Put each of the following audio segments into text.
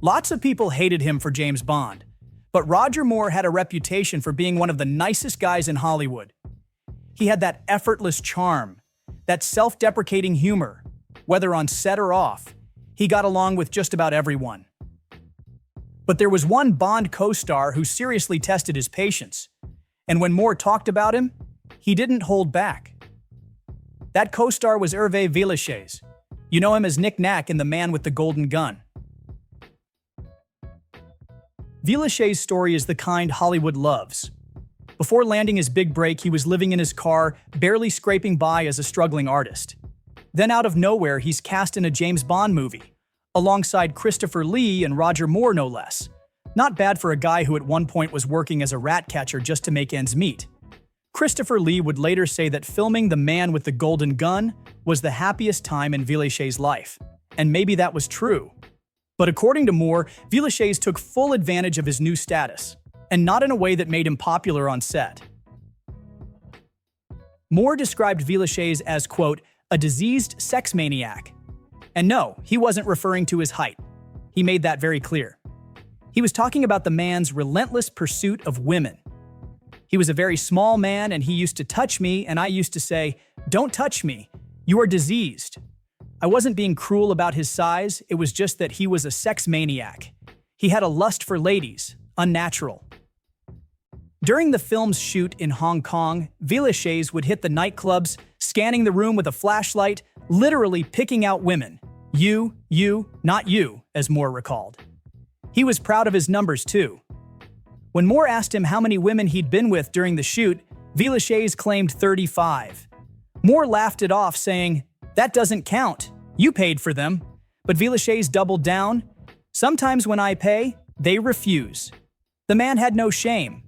Lots of people hated him for James Bond, but Roger Moore had a reputation for being one of the nicest guys in Hollywood. He had that effortless charm, that self-deprecating humor. Whether on set or off, he got along with just about everyone. But there was one Bond co-star who seriously tested his patience, and when Moore talked about him, he didn't hold back. That co-star was Hervé Villechaize. You know him as Nick Nack in The Man with the Golden Gun. Villechaize's story is the kind Hollywood loves. Before landing his big break, he was living in his car, barely scraping by as a struggling artist. Then out of nowhere, he's cast in a James Bond movie, alongside Christopher Lee and Roger Moore no less. Not bad for a guy who at one point was working as a rat catcher just to make ends meet. Christopher Lee would later say that filming The Man with the Golden Gun was the happiest time in Villechaize's life. And maybe that was true. But according to Moore, Villechaize took full advantage of his new status, and not in a way that made him popular on set. Moore described Villechaize as, quote, a diseased sex maniac. And no, he wasn't referring to his height. He made that very clear. He was talking about the man's relentless pursuit of women. He was a very small man and he used to touch me and I used to say, "Don't touch me, you are diseased." I wasn't being cruel about his size, it was just that he was a sex maniac. He had a lust for ladies, unnatural. During the film's shoot in Hong Kong, Villechaize would hit the nightclubs, scanning the room with a flashlight, literally picking out women. You, not you, as Moore recalled. He was proud of his numbers too. When Moore asked him how many women he'd been with during the shoot, Villechaize claimed 35. Moore laughed it off, saying, "That doesn't count. You paid for them." But Villechaize doubled down. "Sometimes when I pay, they refuse." The man had no shame.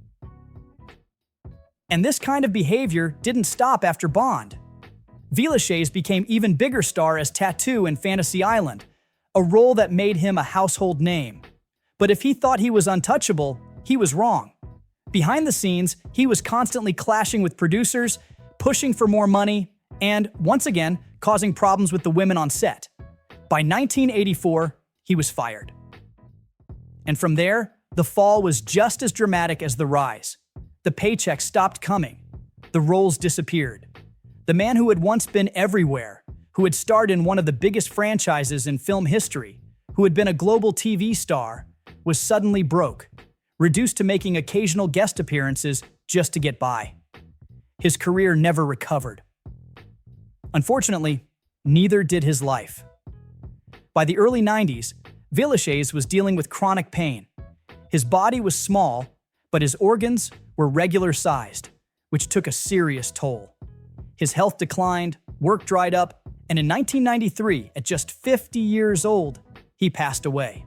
And this kind of behavior didn't stop after Bond. Villechaize became even bigger star as Tattoo in Fantasy Island, a role that made him a household name. But if he thought he was untouchable, he was wrong. Behind the scenes, he was constantly clashing with producers, pushing for more money, and, once again, causing problems with the women on set. By 1984, he was fired. And from there, the fall was just as dramatic as the rise. The paychecks stopped coming. The roles disappeared. The man who had once been everywhere, who had starred in one of the biggest franchises in film history, who had been a global TV star, was suddenly broke, reduced to making occasional guest appearances just to get by. His career never recovered. Unfortunately, neither did his life. By the early 90s, Villechaize was dealing with chronic pain. His body was small, but his organs were regular-sized, which took a serious toll. His health declined, work dried up, and in 1993, at just 50 years old, he passed away.